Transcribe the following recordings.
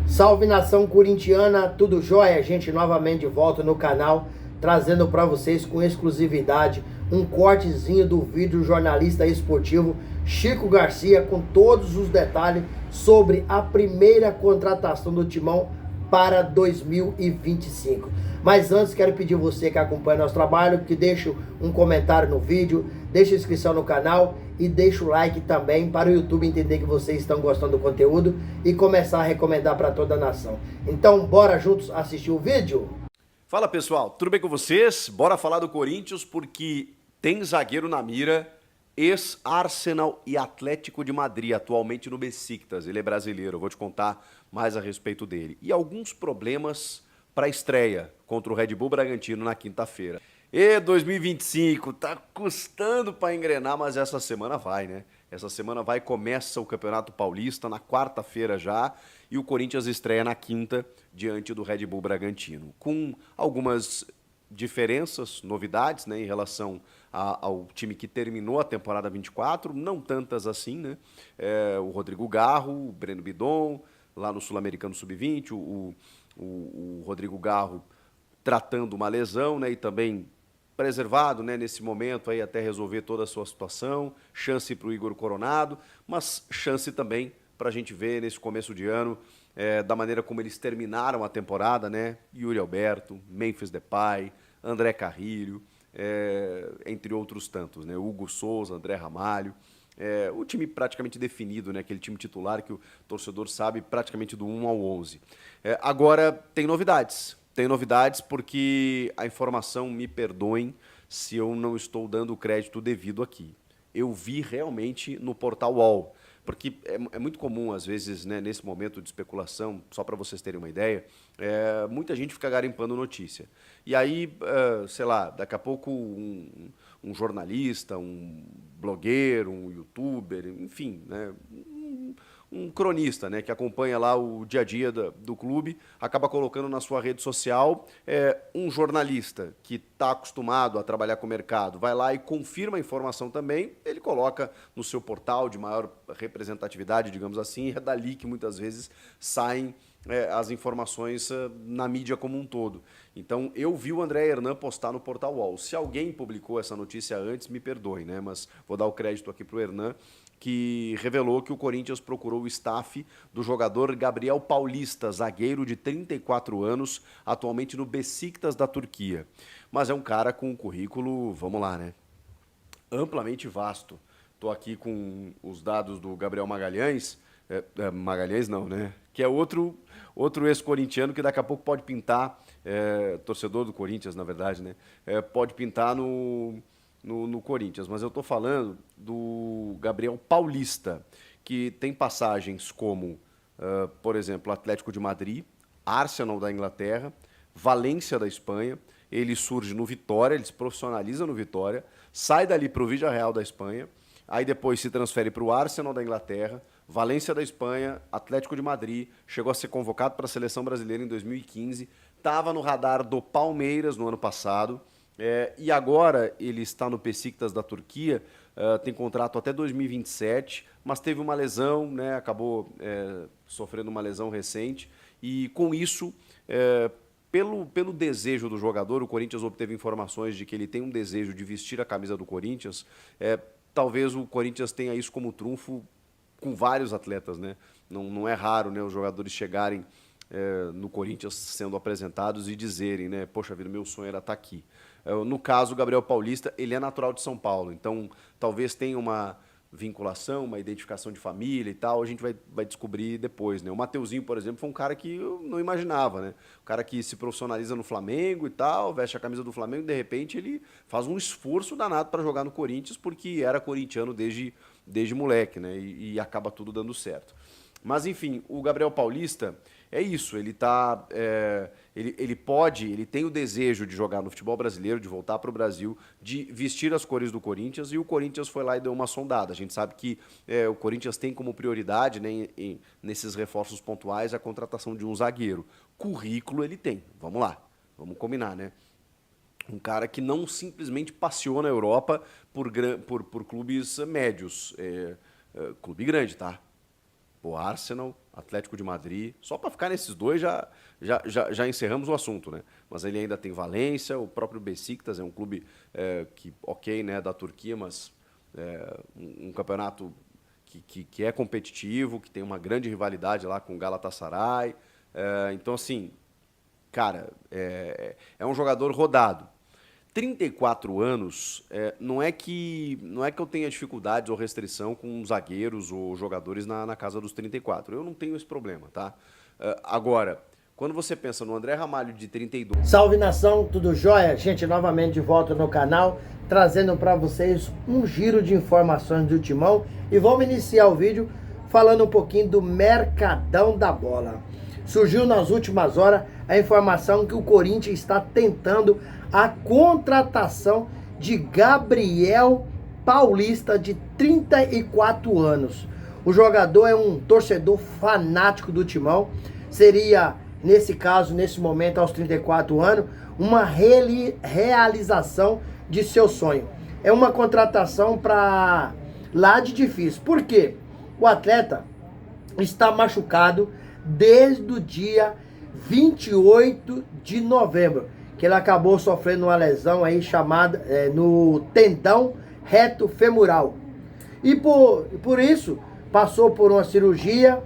Salve nação corintiana, tudo jóia? Gente, novamente de volta no canal, trazendo para vocês com exclusividade um cortezinho do vídeo jornalista esportivo Chico Garcia com todos os detalhes sobre a primeira contratação do Timão para 2025. Mas antes quero pedir você que acompanha nosso trabalho, que deixe um comentário no vídeo, deixe inscrição no canal e deixe o like também para o YouTube entender que vocês estão gostando do conteúdo e começar a recomendar para toda a nação. Então bora juntos assistir o vídeo? Fala pessoal, tudo bem com vocês? Bora falar do Corinthians porque tem zagueiro na mira, ex-Arsenal e Atlético de Madrid, atualmente no Besiktas. Ele é brasileiro, eu vou te contar mais a respeito dele. E alguns problemas para a estreia contra o Red Bull Bragantino na quinta-feira. E 2025, tá custando para engrenar, mas essa semana vai, né? Essa semana vai, começa o Campeonato Paulista na quarta-feira já, e o Corinthians estreia na quinta diante do Red Bull Bragantino, com algumas diferenças, novidades, né, em relação ao time que terminou a temporada 24, não tantas assim, né? O Rodrigo Garro, o Breno Bidon, lá no Sul-Americano Sub-20, o Rodrigo Garro tratando uma lesão, né, e também preservado, né, nesse momento aí até resolver toda a sua situação, chance para o Igor Coronado, mas chance também para a gente ver nesse começo de ano, da maneira como eles terminaram a temporada, né, Yuri Alberto, Memphis Depay, André Carrilho, entre outros tantos, né, Hugo Souza, André Ramalho, o time praticamente definido, né, aquele time titular que o torcedor sabe praticamente do 1 ao 11. Agora tem novidades porque a informação, me perdoem se eu não estou dando o crédito devido aqui. Eu vi realmente no portal UOL, porque é muito comum, às vezes, né, nesse momento de especulação, só para vocês terem uma ideia, muita gente fica garimpando notícia. E aí, sei lá, daqui a pouco um jornalista, um blogueiro, um youtuber, enfim, né, um cronista, né, que acompanha lá o dia a dia do clube, acaba colocando na sua rede social, um jornalista que está acostumado a trabalhar com o mercado, vai lá e confirma a informação também, ele coloca no seu portal de maior representatividade, digamos assim, e é dali que muitas vezes saem as informações na mídia como um todo. Então, eu vi o André Hernan postar no portal UOL. Se alguém publicou essa notícia antes, me perdoe, né, mas vou dar o crédito aqui para o Hernan, que revelou que o Corinthians procurou o staff do jogador Gabriel Paulista, zagueiro de 34 anos, atualmente no Besiktas da Turquia. Mas é um cara com um currículo, vamos lá, né, amplamente vasto. Estou aqui com os dados do Gabriel Magalhães, Magalhães não, né, que é outro ex-corintiano que daqui a pouco pode pintar, torcedor do Corinthians, na verdade, né, pode pintar no Corinthians, mas eu estou falando do Gabriel Paulista, que tem passagens como, por exemplo, Atlético de Madrid, Arsenal da Inglaterra, Valência da Espanha. Ele surge no Vitória, ele se profissionaliza no Vitória, sai dali para o Villarreal da Espanha, aí depois se transfere para o Arsenal da Inglaterra, Valência da Espanha, Atlético de Madrid, chegou a ser convocado para a Seleção Brasileira em 2015, estava no radar do Palmeiras no ano passado, e agora ele está no Besiktas da Turquia, tem contrato até 2027, mas teve uma lesão, né, acabou sofrendo uma lesão recente, e com isso, pelo desejo do jogador, o Corinthians obteve informações de que ele tem um desejo de vestir a camisa do Corinthians, talvez o Corinthians tenha isso como trunfo com vários atletas, né? Não é raro, né, os jogadores chegarem no Corinthians sendo apresentados e dizerem, né, poxa vida, meu sonho era estar aqui. No caso, o Gabriel Paulista, ele é natural de São Paulo, então talvez tenha uma vinculação, uma identificação de família e tal, a gente vai descobrir depois, né? O Mateuzinho, por exemplo, foi um cara que eu não imaginava, né? O cara que se profissionaliza no Flamengo e tal, veste a camisa do Flamengo, de repente ele faz um esforço danado para jogar no Corinthians, porque era corintiano desde moleque, né? E acaba tudo dando certo. Mas, enfim, o Gabriel Paulista é isso, ele ele tem o desejo de jogar no futebol brasileiro, de voltar para o Brasil, de vestir as cores do Corinthians, e o Corinthians foi lá e deu uma sondada. A gente sabe que o Corinthians tem como prioridade, né, nesses reforços pontuais, a contratação de um zagueiro. Currículo ele tem, vamos lá, vamos combinar, né? Um cara que não simplesmente passeou na Europa por clubes médios, clube grande, tá? O Arsenal, Atlético de Madrid. Só para ficar nesses dois já encerramos o assunto, né? Mas ele ainda tem Valência, o próprio Besiktas é um clube que, ok, né, da Turquia, mas um campeonato que é competitivo, que tem uma grande rivalidade lá com o Galatasaray. Então, assim, cara, é um jogador rodado. 34 anos, não é que eu tenha dificuldades ou restrição com zagueiros ou jogadores na casa dos 34. Eu não tenho esse problema, tá? Agora, quando você pensa no André Ramalho de 32... Salve nação, tudo jóia? Gente, novamente de volta no canal, trazendo para vocês um giro de informações do Timão. E vamos iniciar o vídeo falando um pouquinho do Mercadão da Bola. Surgiu nas últimas horas a informação que o Corinthians está tentando a contratação de Gabriel Paulista, de 34 anos. O jogador é um torcedor fanático do Timão. Seria, nesse caso, nesse momento, aos 34 anos, uma realização de seu sonho. É uma contratação para lá de difícil. Por quê? O atleta está machucado desde o dia 28 de novembro, que ele acabou sofrendo uma lesão aí chamada no tendão reto femoral. E por isso passou por uma cirurgia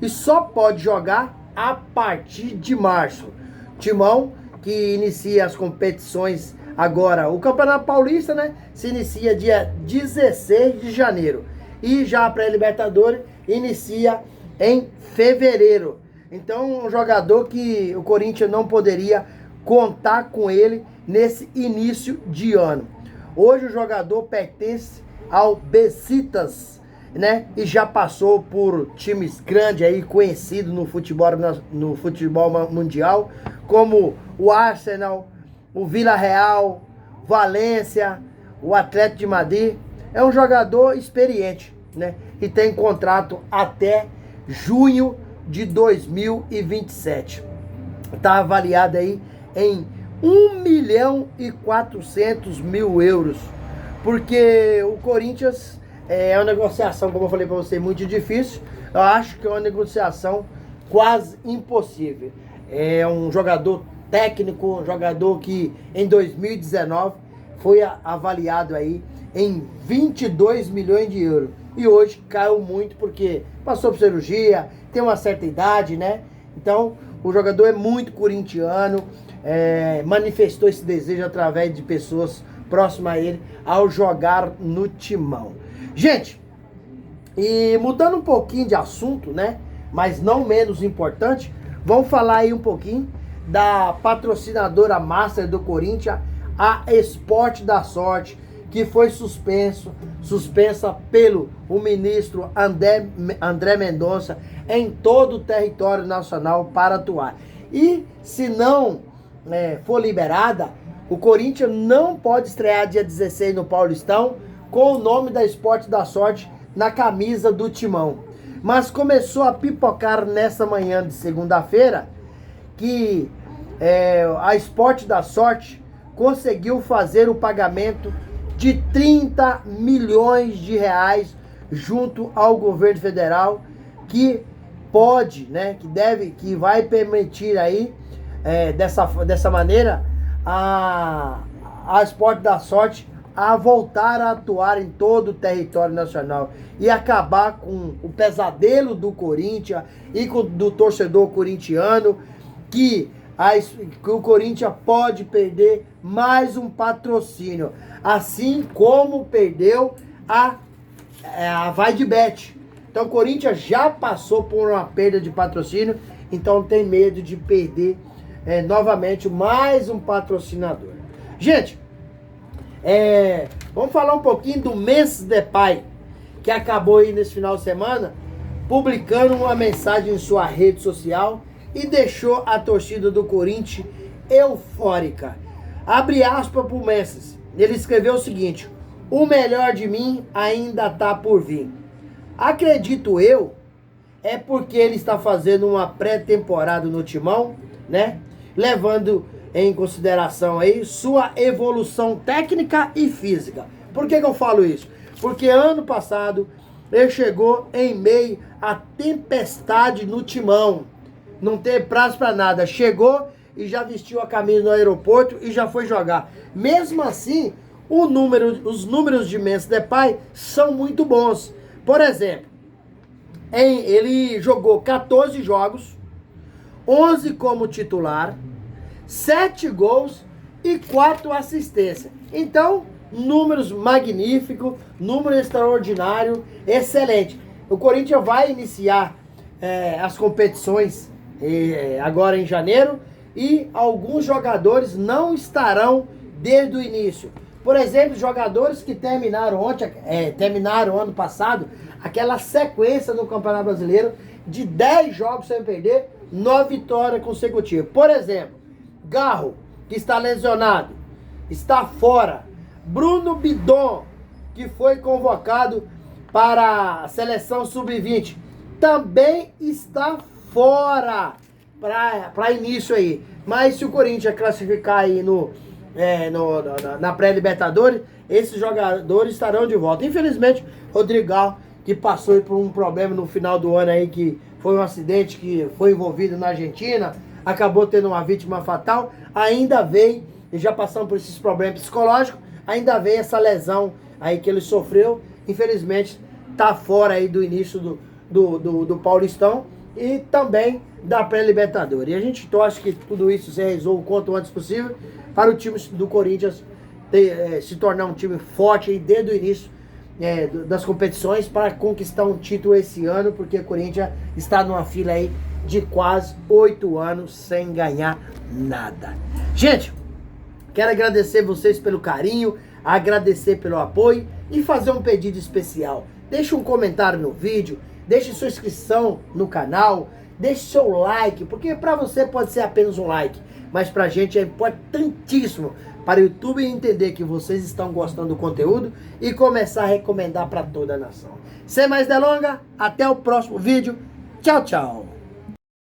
e só pode jogar a partir de março. Timão, que inicia as competições agora, o Campeonato Paulista, né, se inicia dia 16 de janeiro. E já a pré-Libertadores inicia em fevereiro. Então, um jogador que o Corinthians não poderia contar com ele nesse início de ano. Hoje o jogador pertence ao Besiktas, né? E já passou por times grandes aí, conhecidos no futebol mundial, como o Arsenal, o Villarreal, Valência, o Atlético de Madrid. É um jogador experiente, né? E tem contrato até junho de 2027. Está avaliado aí em 1.400.000 euros. Porque o Corinthians é uma negociação, como eu falei para você, muito difícil. Eu acho que é uma negociação quase impossível. É um jogador técnico, um jogador que em 2019 foi avaliado aí em 22 milhões de euros. E hoje caiu muito porque passou por cirurgia, tem uma certa idade, né? Então, o jogador é muito corintiano, manifestou esse desejo através de pessoas próximas a ele ao jogar no Timão. Gente, e mudando um pouquinho de assunto, né? Mas não menos importante, vamos falar aí um pouquinho da patrocinadora master do Corinthians, a Esporte da Sorte, que foi suspensa pelo ministro André Mendonça em todo o território nacional para atuar. E se não for liberada, o Corinthians não pode estrear dia 16 no Paulistão com o nome da Esporte da Sorte na camisa do Timão. Mas começou a pipocar nessa manhã de segunda-feira que a Esporte da Sorte conseguiu fazer o pagamento de 30 milhões de reais junto ao governo federal, que pode, né, que vai permitir aí, dessa maneira, a Esporte da Sorte a voltar a atuar em todo o território nacional e acabar com o pesadelo do Corinthians e do torcedor corintiano, que o Corinthians pode perder mais um patrocínio, assim como perdeu a VaideBet. Então o Corinthians já passou por uma perda de patrocínio, então tem medo de perder novamente mais um patrocinador. Gente, vamos falar um pouquinho do Memphis Depay, que acabou aí nesse final de semana publicando uma mensagem em sua rede social e deixou a torcida do Corinthians eufórica. Abre aspas para o Memphis. Ele escreveu o seguinte: o melhor de mim ainda está por vir. Acredito eu, é porque ele está fazendo uma pré-temporada no Timão, né? Levando em consideração aí sua evolução técnica e física. Por que eu falo isso? Porque ano passado ele chegou em meio à tempestade no Timão. Não teve prazo para nada. Chegou e já vestiu a camisa no aeroporto e já foi jogar. Mesmo assim, os números de Memphis Depay são muito bons. Por exemplo, ele jogou 14 jogos, 11 como titular, 7 gols e 4 assistências. Então, números magníficos, número extraordinário, excelente. O Corinthians vai iniciar as competições agora em janeiro e alguns jogadores não estarão desde o início. Por exemplo, jogadores que terminaram ano passado aquela sequência no Campeonato Brasileiro de 10 jogos sem perder, 9 vitórias consecutivas. Por exemplo, Garro, que está lesionado, está fora. Bruno Bidon, que foi convocado para a seleção sub-20, também está fora para início aí. Mas se o Corinthians classificar aí na pré-Libertadores, esses jogadores estarão de volta. Infelizmente, Rodrigão, que passou por um problema no final do ano aí, que foi um acidente que foi envolvido na Argentina, acabou tendo uma vítima fatal, ainda veio, e já passando por esses problemas psicológicos, ainda veio essa lesão aí que ele sofreu. Infelizmente, tá fora aí do início do Paulistão e também da pré-Libertadores. E a gente torce que tudo isso se resolva o quanto antes possível para o time do Corinthians se tornar um time forte aí desde o início das competições para conquistar um título esse ano, porque o Corinthians está numa fila aí de quase 8 anos sem ganhar nada. Gente, quero agradecer vocês pelo carinho, agradecer pelo apoio e fazer um pedido especial. Deixe um comentário no vídeo, deixe sua inscrição no canal, deixe seu like, porque para você pode ser apenas um like, mas pra gente é importantíssimo para o YouTube entender que vocês estão gostando do conteúdo e começar a recomendar para toda a nação. Sem mais delongas, até o próximo vídeo. Tchau, tchau.